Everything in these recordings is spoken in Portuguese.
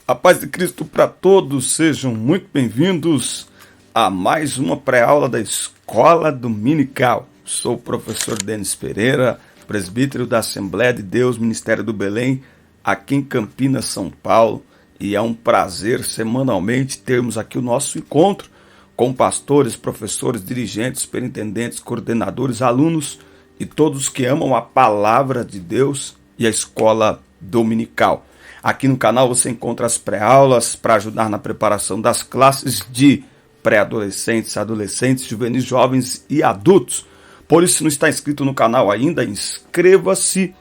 A paz de Cristo para todos, sejam muito bem-vindos a mais uma pré-aula da Escola Dominical. Sou o professor Denis Pereira, presbítero da Assembleia de Deus, Ministério do Belém, aqui em Campinas, São Paulo, e é um prazer semanalmente termos aqui o nosso encontro com pastores, professores, dirigentes, superintendentes, coordenadores, alunos e todos que amam a palavra de Deus e a Escola Dominical. Aqui no canal você encontra as pré-aulas para ajudar na preparação das classes de pré-adolescentes, adolescentes, juvenis, jovens e adultos. Por isso, se não está inscrito no canal ainda, inscreva-se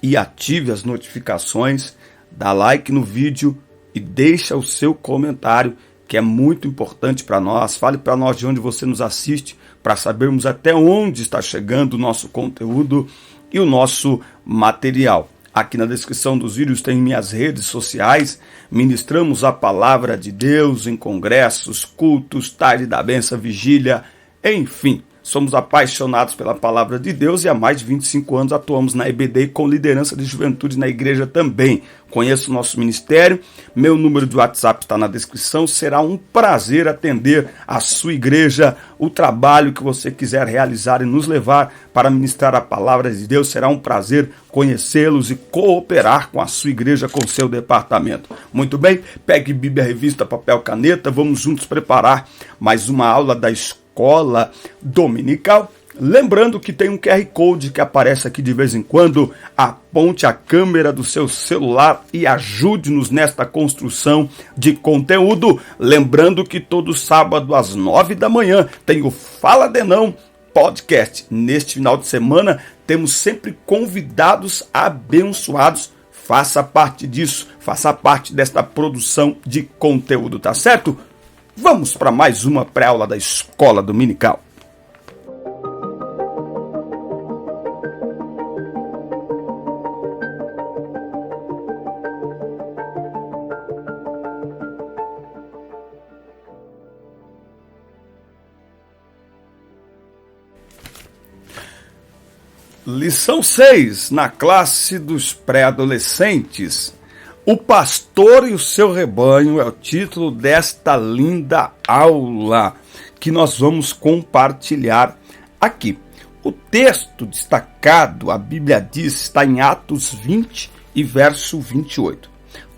e ative as notificações, dá like no vídeo e deixa o seu comentário, que é muito importante para nós. Fale para nós de onde você nos assiste, para sabermos até onde está chegando o nosso conteúdo e o nosso material. Aqui na descrição dos vídeos tem minhas redes sociais. Ministramos a palavra de Deus em congressos, cultos, tarde da benção, vigília, enfim. Somos apaixonados pela palavra de Deus e há mais de 25 anos atuamos na EBD com liderança de juventude na igreja também. Conheço o nosso ministério, meu número de WhatsApp está na descrição. Será um prazer atender a sua igreja, o trabalho que você quiser realizar e nos levar para ministrar a palavra de Deus. Será um prazer conhecê-los e cooperar com a sua igreja, com o seu departamento. Muito bem, pegue Bíblia, revista, papel, caneta, vamos juntos preparar mais uma aula da Escola Dominical. Lembrando que tem um QR Code que aparece aqui de vez em quando. Aponte a câmera do seu celular e ajude-nos nesta construção de conteúdo. Lembrando que todo sábado às 9 da manhã tem o Fala Denão Podcast. Neste final de semana temos sempre convidados abençoados. Faça parte disso, faça parte desta produção de conteúdo, tá certo? Vamos para mais uma pré-aula da Escola Dominical. Lição 6, na classe dos pré-adolescentes. O pastor e o seu rebanho é o título desta linda aula que nós vamos compartilhar aqui. O texto destacado, a Bíblia diz, está em Atos 20 e verso 28.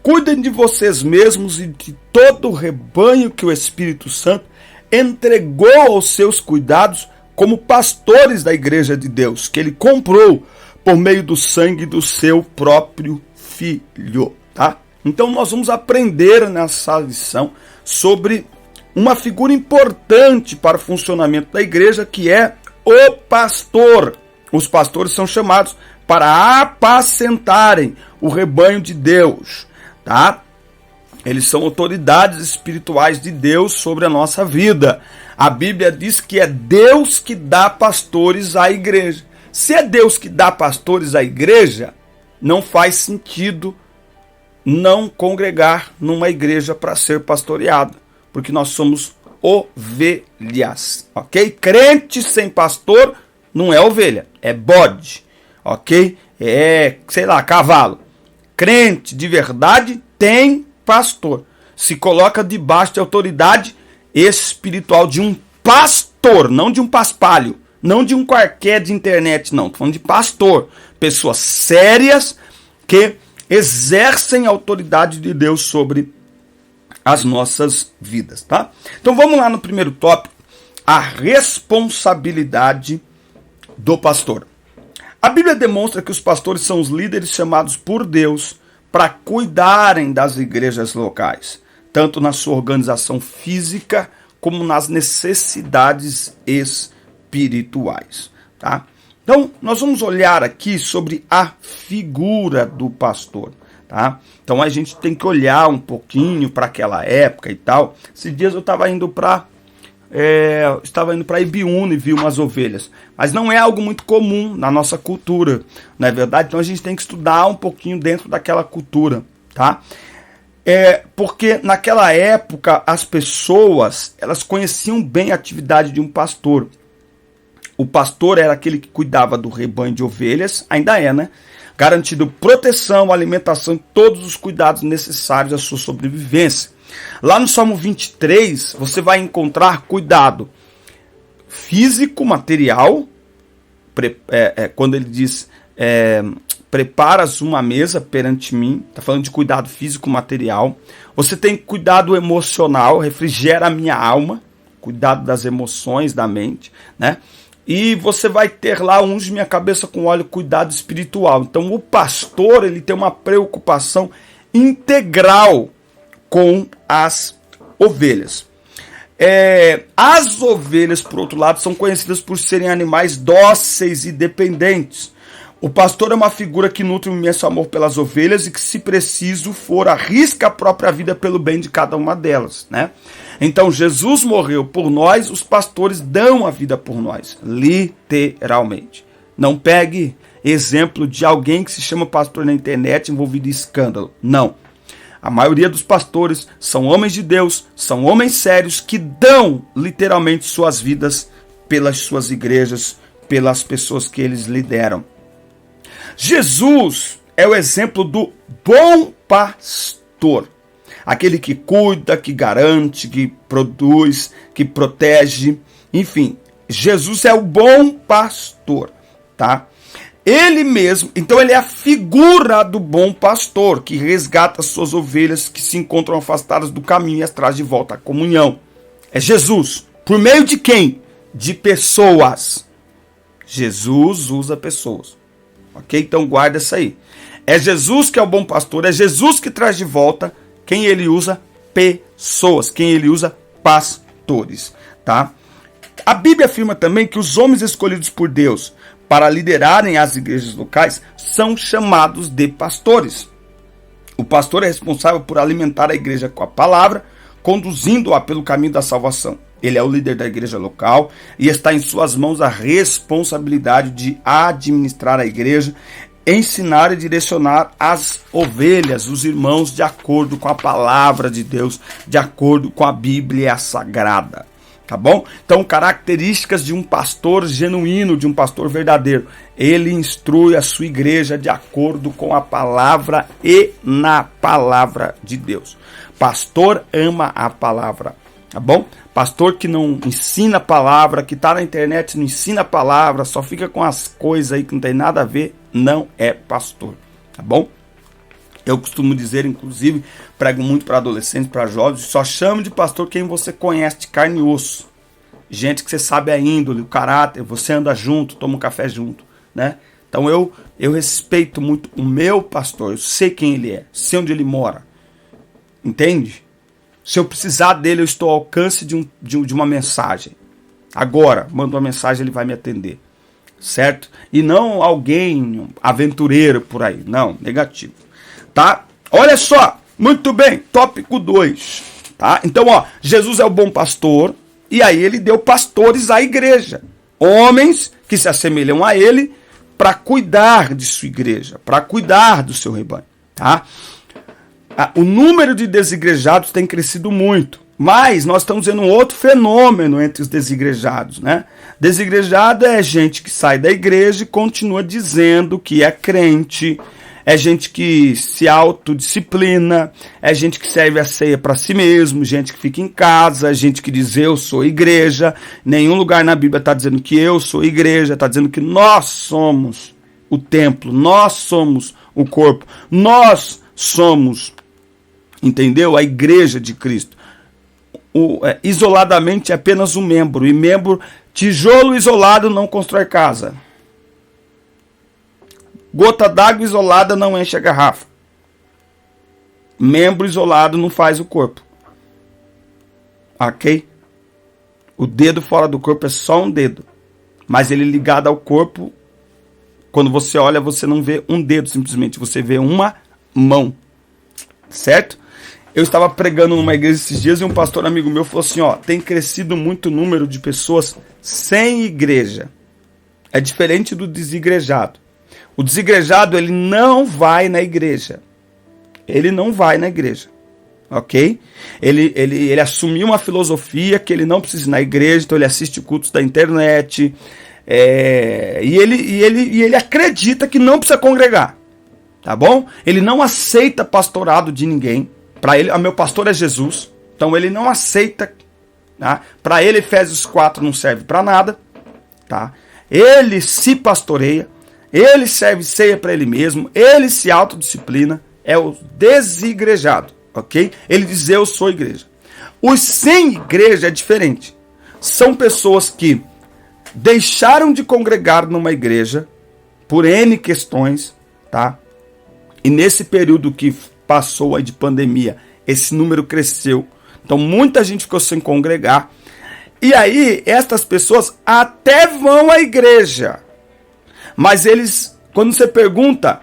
Cuidem de vocês mesmos e de todo o rebanho que o Espírito Santo entregou aos seus cuidados como pastores da igreja de Deus, que ele comprou por meio do sangue do seu próprio filho. Tá? Então nós vamos aprender nessa lição sobre uma figura importante para o funcionamento da igreja, que é o pastor. Os pastores são chamados para apacentarem o rebanho de Deus. Tá? Eles são autoridades espirituais de Deus sobre a nossa vida. A Bíblia diz que é Deus que dá pastores à igreja. Se é Deus que dá pastores à igreja, não faz sentido não congregar numa igreja para ser pastoreado, porque nós somos ovelhas, ok? Crente sem pastor não é ovelha, é bode, ok? É, sei lá, cavalo. Crente de verdade tem pastor, se coloca debaixo de autoridade espiritual de um pastor, não de um paspalho, não de um qualquer de internet, não, tô falando de pastor, pessoas sérias que exercem a autoridade de Deus sobre as nossas vidas, tá? Então vamos lá no primeiro tópico, a responsabilidade do pastor. A Bíblia demonstra que os pastores são os líderes chamados por Deus para cuidarem das igrejas locais, tanto na sua organização física como nas necessidades espirituais, tá? Então, nós vamos olhar aqui sobre a figura do pastor, tá? Então, a gente tem que olhar um pouquinho para aquela época e tal. Esses dias eu estava indo para Ibiúna e vi umas ovelhas. Mas não é algo muito comum na nossa cultura, não é verdade? Então, a gente tem que estudar um pouquinho dentro daquela cultura, tá? Porque naquela época as pessoas elas conheciam bem a atividade de um pastor. O pastor era aquele que cuidava do rebanho de ovelhas, ainda é, né? garantindo proteção, alimentação e todos os cuidados necessários à sua sobrevivência. Lá no Salmo 23, você vai encontrar cuidado físico, material, quando ele diz, preparas uma mesa perante mim, está falando de cuidado físico, material. Você tem cuidado emocional, refrigera a minha alma, cuidado das emoções, da mente, né? E você vai ter lá, unge minha cabeça com óleo, cuidado espiritual. Então o pastor, ele tem uma preocupação integral com as ovelhas. As ovelhas, por outro lado, são conhecidas por serem animais dóceis e dependentes. O pastor é uma figura que nutre um imenso amor pelas ovelhas e que, se preciso for, arrisca a própria vida pelo bem de cada uma delas, né? Então, Jesus morreu por nós, os pastores dão a vida por nós, literalmente. Não pegue exemplo de alguém que se chama pastor na internet envolvido em escândalo. Não. A maioria dos pastores são homens de Deus, são homens sérios que dão literalmente suas vidas pelas suas igrejas, pelas pessoas que eles lideram. Jesus é o exemplo do bom pastor. Aquele que cuida, que garante, que produz, que protege. Enfim, Jesus é o bom pastor, tá? Ele mesmo, então ele é a figura do bom pastor, que resgata as suas ovelhas que se encontram afastadas do caminho e as traz de volta à comunhão. É Jesus. Por meio de quem? De pessoas. Jesus usa pessoas. Ok? Então guarda isso aí. É Jesus que é o bom pastor, é Jesus que traz de volta. Quem ele usa? Pessoas. Quem ele usa? Pastores. Tá? A Bíblia afirma também que os homens escolhidos por Deus para liderarem as igrejas locais são chamados de pastores. O pastor é responsável por alimentar a igreja com a palavra, conduzindo-a pelo caminho da salvação. Ele é o líder da igreja local e está em suas mãos a responsabilidade de administrar a igreja, ensinar e direcionar as ovelhas, os irmãos, de acordo com a palavra de Deus, de acordo com a Bíblia Sagrada. Tá bom? Então, características de um pastor genuíno, de um pastor verdadeiro. Ele instrui a sua igreja de acordo com a palavra e na palavra de Deus. Pastor ama a palavra. Tá bom? Pastor que não ensina a palavra, que está na internet não ensina a palavra, só fica com as coisas aí que não tem nada a ver, não é pastor. Tá bom? Eu costumo dizer, inclusive, prego muito para adolescentes, para jovens, só chame de pastor quem você conhece de carne e osso. Gente que você sabe a índole, o caráter, você anda junto, toma um café junto, né? Então eu respeito muito o meu pastor, eu sei quem ele é, sei onde ele mora. Entende? Se eu precisar dele, eu estou ao alcance de uma mensagem. Agora, mando uma mensagem, ele vai me atender. Certo? E não alguém aventureiro por aí. Não, negativo. Tá? Olha só. Muito bem. Tópico 2. Tá? Então, ó, Jesus é o bom pastor. E aí ele deu pastores à igreja. Homens que se assemelham a ele para cuidar de sua igreja. Para cuidar do seu rebanho. Tá? O número de desigrejados tem crescido muito, mas nós estamos vendo um outro fenômeno entre os desigrejados, né? Desigrejado é gente que sai da igreja e continua dizendo que é crente, é gente que se autodisciplina, é gente que serve a ceia para si mesmo, gente que fica em casa, gente que diz eu sou igreja. Nenhum lugar na Bíblia está dizendo que eu sou igreja, está dizendo que nós somos o templo, nós somos o corpo, nós somos, entendeu? A igreja de Cristo. Isoladamente é apenas um membro. E membro, tijolo isolado não constrói casa. Gota d'água isolada não enche a garrafa. Membro isolado não faz o corpo. Ok? O dedo fora do corpo é só um dedo. Mas ele ligado ao corpo, quando você olha, você não vê um dedo simplesmente. Você vê uma mão. Certo? Eu estava pregando numa igreja esses dias e um pastor amigo meu falou assim, ó, tem crescido muito o número de pessoas sem igreja. É diferente do desigrejado. O desigrejado, ele não vai na igreja. Ele não vai na igreja. Ok? Ele assumiu uma filosofia que ele não precisa ir na igreja, então ele assiste cultos da internet. E ele acredita que não precisa congregar. tá bom? Ele não aceita pastorado de ninguém. Para ele, o meu pastor é Jesus. Então ele não aceita, tá? Para ele Efésios 4 não serve para nada, tá? Ele se pastoreia, ele serve ceia para ele mesmo, ele se autodisciplina, é o desigrejado, ok? Ele diz: eu sou igreja. Os sem igreja é diferente. São pessoas que deixaram de congregar numa igreja por N questões, tá? E nesse período que passou aí de pandemia, esse número cresceu. Então muita gente ficou sem congregar. E aí, estas pessoas até vão à igreja. Mas eles, quando você pergunta,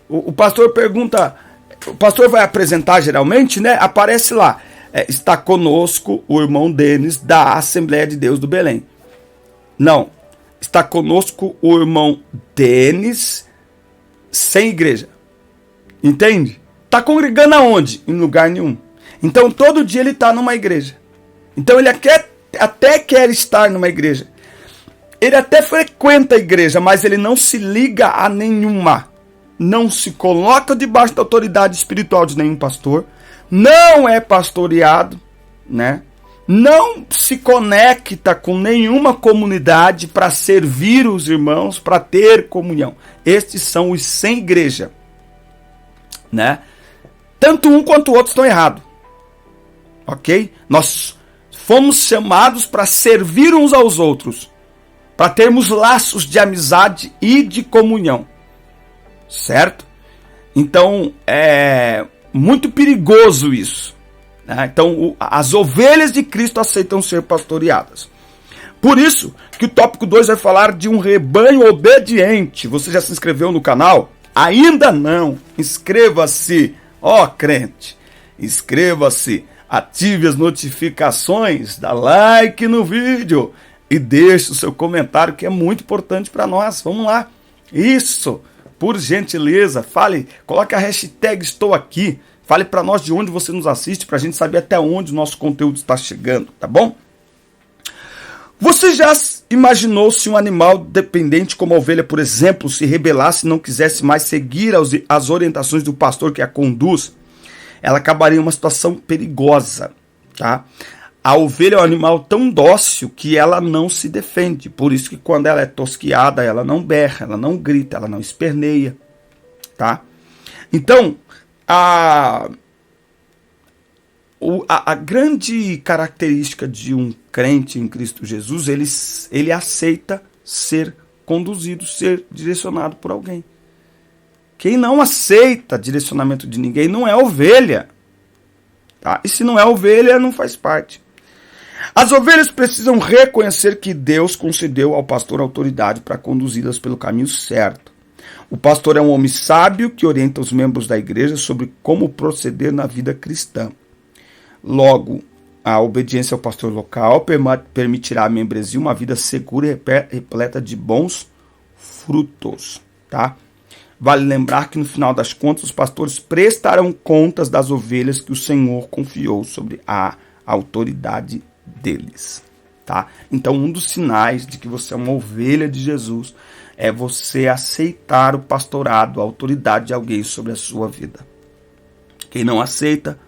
o pastor pergunta, o pastor vai apresentar geralmente, né? Aparece lá, está conosco o irmão Denis da Assembleia de Deus do Belém. Não, está conosco o irmão Denis sem igreja. Entende? Está congregando aonde? Em lugar nenhum. Então todo dia ele está numa igreja. Então ele até quer estar numa igreja. Ele até frequenta a igreja, mas ele não se liga a nenhuma. Não se coloca debaixo da autoridade espiritual de nenhum pastor. Não é pastoreado, né? Não se conecta com nenhuma comunidade para servir os irmãos, para ter comunhão. Estes são os sem igreja, né? Tanto um quanto o outro estão errados. Ok? Nós fomos chamados para servir uns aos outros, para termos laços de amizade e de comunhão. Certo? Então, é muito perigoso isso. Né? Então, as ovelhas de Cristo aceitam ser pastoreadas. Por isso que o tópico 2 vai falar de um rebanho obediente. Você já se inscreveu no canal? Ainda não? Inscreva-se, ó crente. Inscreva-se, ative as notificações, dá like no vídeo e deixe o seu comentário, que é muito importante para nós. Vamos lá. Isso, por gentileza, fale, coloque a hashtag estou aqui. Fale para nós de onde você nos assiste, para a gente saber até onde o nosso conteúdo está chegando, tá bom? Você já imaginou se um animal dependente como a ovelha, por exemplo, se rebelasse e não quisesse mais seguir as orientações do pastor que a conduz? Ela acabaria em uma situação perigosa, tá? A ovelha é um animal tão dócil que ela não se defende. Por isso que quando ela é tosquiada, ela não berra, ela não grita, ela não esperneia, tá? Então, a grande característica de um crente em Cristo Jesus, ele aceita ser conduzido, ser direcionado por alguém. Quem não aceita direcionamento de ninguém não é ovelha. Tá? E se não é ovelha, não faz parte. As ovelhas precisam reconhecer que Deus concedeu ao pastor autoridade para conduzi-las pelo caminho certo. O pastor é um homem sábio que orienta os membros da igreja sobre como proceder na vida cristã. Logo, a obediência ao pastor local permitirá à membresia uma vida segura e repleta de bons frutos. Tá? Vale lembrar que no final das contas os pastores prestarão contas das ovelhas que o Senhor confiou sobre a autoridade deles. Tá? Então um dos sinais de que você é uma ovelha de Jesus é você aceitar o pastorado, a autoridade de alguém sobre a sua vida. Quem não aceita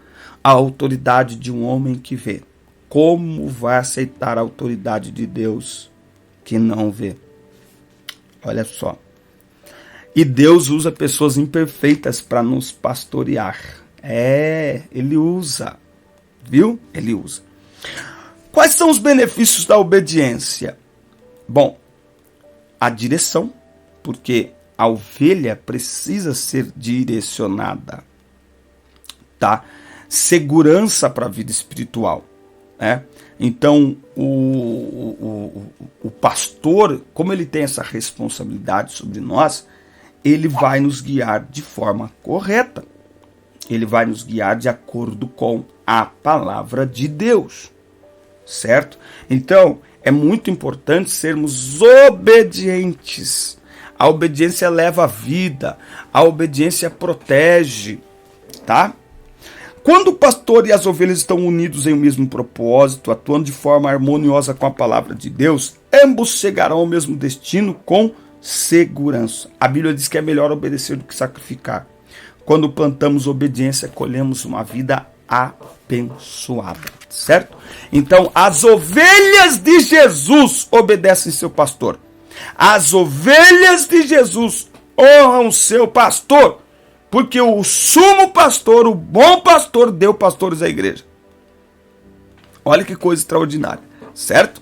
a autoridade de um homem que vê, como vai aceitar a autoridade de Deus que não vê? Olha só. E Deus usa pessoas imperfeitas para nos pastorear. Ele usa. Viu? Ele usa. Quais são os benefícios da obediência? Bom, a direção, porque a ovelha precisa ser direcionada. Tá? Segurança para a vida espiritual. Né? Então, o pastor, como ele tem essa responsabilidade sobre nós, ele vai nos guiar de forma correta. Ele vai nos guiar de acordo com a palavra de Deus. Certo? Então, é muito importante sermos obedientes. A obediência leva a vida. A obediência protege. Tá? Quando o pastor e as ovelhas estão unidos em um mesmo propósito, atuando de forma harmoniosa com a palavra de Deus, ambos chegarão ao mesmo destino com segurança. A Bíblia diz que é melhor obedecer do que sacrificar. quando plantamos obediência, colhemos uma vida abençoada, certo? Então, as ovelhas de Jesus obedecem seu pastor. As ovelhas de Jesus honram seu pastor, porque o sumo pastor, o bom pastor, deu pastores à igreja. Olha que coisa extraordinária, certo?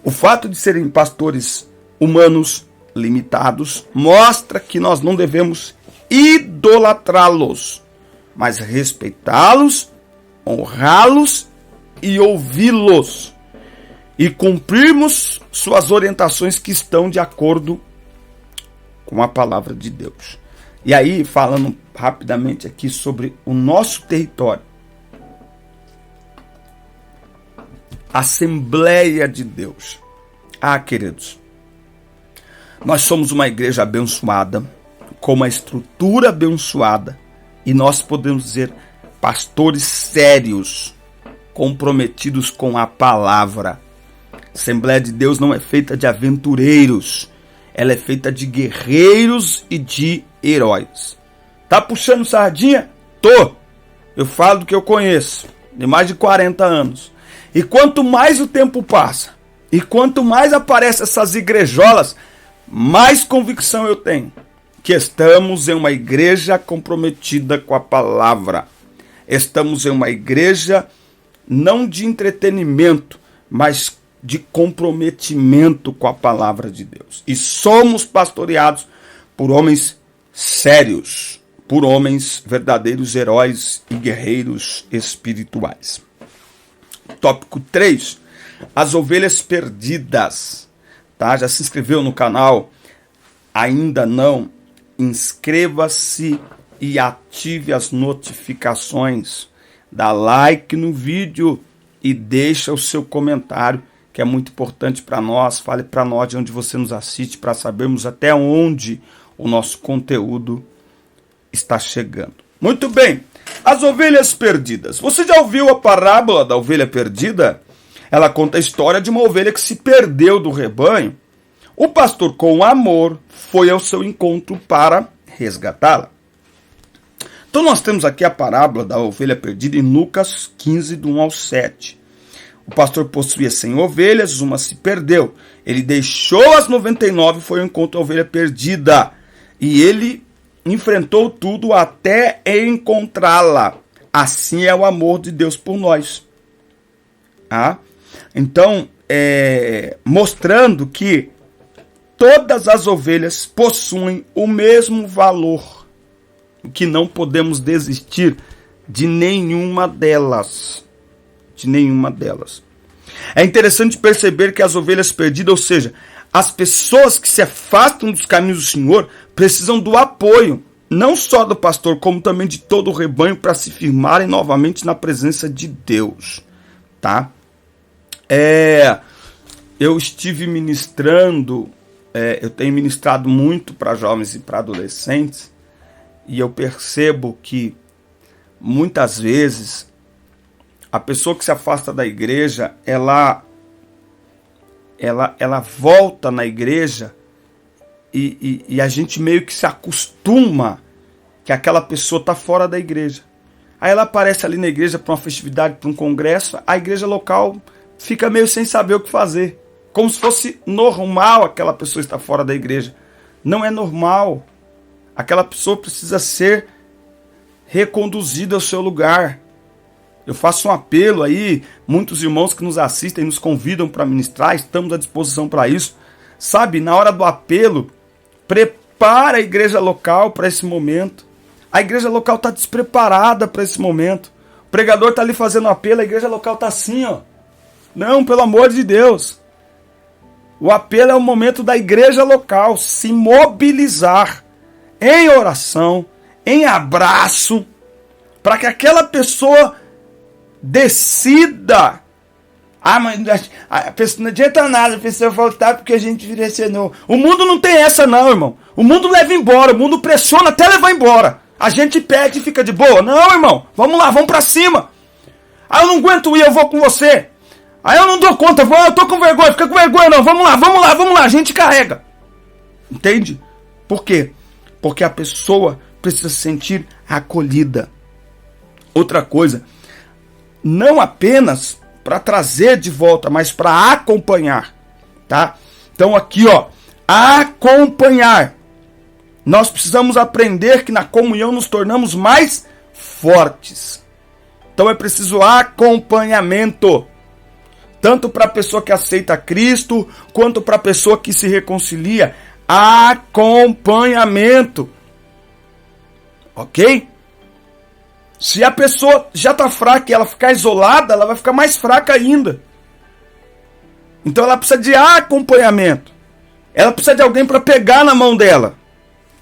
O fato de serem pastores humanos, limitados, mostra que nós não devemos idolatrá-los, mas respeitá-los, honrá-los e ouvi-los, e cumprirmos suas orientações que estão de acordo com a palavra de Deus. E aí, falando rapidamente aqui sobre o nosso território, Assembleia de Deus. Queridos, nós somos uma igreja abençoada, com uma estrutura abençoada, e nós podemos dizer pastores sérios, comprometidos com a palavra. Assembleia de Deus não é feita de aventureiros, ela é feita de guerreiros e de heróis. Tá puxando sardinha? Tô. Eu falo do que eu conheço, de mais de 40 anos. E quanto mais o tempo passa, e quanto mais aparecem essas igrejolas, mais convicção eu tenho que estamos em uma igreja comprometida com a palavra. Estamos em uma igreja não de entretenimento, mas de comprometimento com a palavra de Deus. E somos pastoreados por homens sérios, por homens verdadeiros heróis e guerreiros espirituais. Tópico 3, as ovelhas perdidas. Tá? Já se inscreveu no canal? Ainda não? Inscreva-se e ative as notificações. Dá like no vídeo e deixa o seu comentário, que é muito importante para nós. Fale para nós de onde você nos assiste, para sabermos até onde o nosso conteúdo está chegando. Muito bem, as ovelhas perdidas. Você já ouviu a parábola da ovelha perdida? Ela conta a história de uma ovelha que se perdeu do rebanho. O pastor, com amor, foi ao seu encontro para resgatá-la. Então nós temos aqui a parábola da ovelha perdida em Lucas 15, do 1 ao 7. O pastor possuía 100 ovelhas, uma se perdeu. Ele deixou as 99 e foi ao encontro da ovelha perdida. E ele enfrentou tudo até encontrá-la. Assim é o amor de Deus por nós. Então, mostrando que todas as ovelhas possuem o mesmo valor, que não podemos desistir de nenhuma delas. É interessante perceber que as ovelhas perdidas, ou seja, as pessoas que se afastam dos caminhos do Senhor, precisam do apoio, não só do pastor, como também de todo o rebanho, para se firmarem novamente na presença de Deus. Tá? Eu estive ministrando, eu tenho ministrado muito para jovens e para adolescentes, e eu percebo que muitas vezes a pessoa que se afasta da igreja, ela volta na igreja e a gente meio que se acostuma que aquela pessoa está fora da igreja. Aí ela aparece ali na igreja para uma festividade, para um congresso, a igreja local fica meio sem saber o que fazer. Como se fosse normal aquela pessoa estar fora da igreja. Não é normal. Aquela pessoa precisa ser reconduzida ao seu lugar. Eu faço um apelo aí, muitos irmãos que nos assistem, nos convidam para ministrar, estamos à disposição para isso. Sabe, na hora do apelo, prepara a igreja local para esse momento. A igreja local está despreparada para esse momento. O pregador está ali fazendo apelo, a igreja local está assim, ó. Não, pelo amor de Deus. O apelo é o momento da igreja local se mobilizar em oração, em abraço, para que aquela pessoa decida. Mas a pessoa, não adianta nada a pessoa voltar porque a gente direcionou. O mundo não tem essa não, irmão. O mundo leva embora, o mundo pressiona até levar embora. A gente pede e fica de boa. Não, irmão, vamos lá, vamos pra cima. Eu não aguento ir, eu vou com você. Eu não dou conta, eu tô com vergonha, fica com vergonha não. Vamos lá, a gente carrega. Entende? Por quê? Porque a pessoa precisa se sentir acolhida. Outra coisa, não apenas para trazer de volta, mas para acompanhar, tá? Então aqui, ó, acompanhar. Nós precisamos aprender que na comunhão nos tornamos mais fortes. Então é preciso acompanhamento. Tanto para a pessoa que aceita Cristo, quanto para a pessoa que se reconcilia. Acompanhamento. Ok? Se a pessoa já está fraca e ela ficar isolada, ela vai ficar mais fraca ainda. Então ela precisa de acompanhamento. Ela precisa de alguém para pegar na mão dela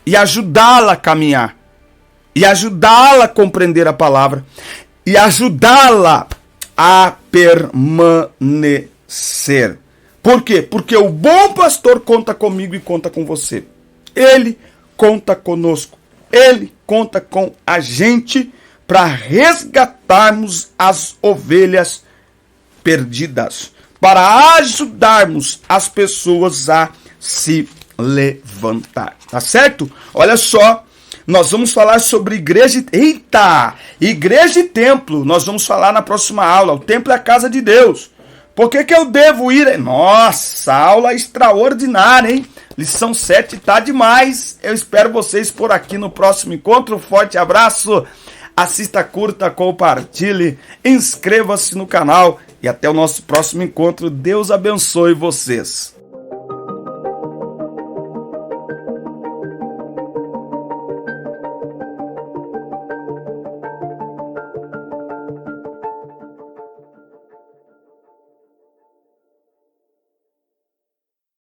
e ajudá-la a caminhar. E ajudá-la a compreender a palavra. E ajudá-la a permanecer. Por quê? Porque o bom pastor conta comigo e conta com você. Ele conta conosco. Ele conta com a gente para resgatarmos as ovelhas perdidas. Para ajudarmos as pessoas a se levantar. Tá certo? Olha só. Nós vamos falar sobre igreja... Eita! Igreja e templo. Nós vamos falar na próxima aula. O templo é a casa de Deus. Por que eu devo ir? Nossa, aula extraordinária, hein? Lição 7 tá demais. Eu espero vocês por aqui no próximo encontro. Um forte abraço. Assista, curta, compartilhe. Inscreva-se no canal. E até o nosso próximo encontro. Deus abençoe vocês.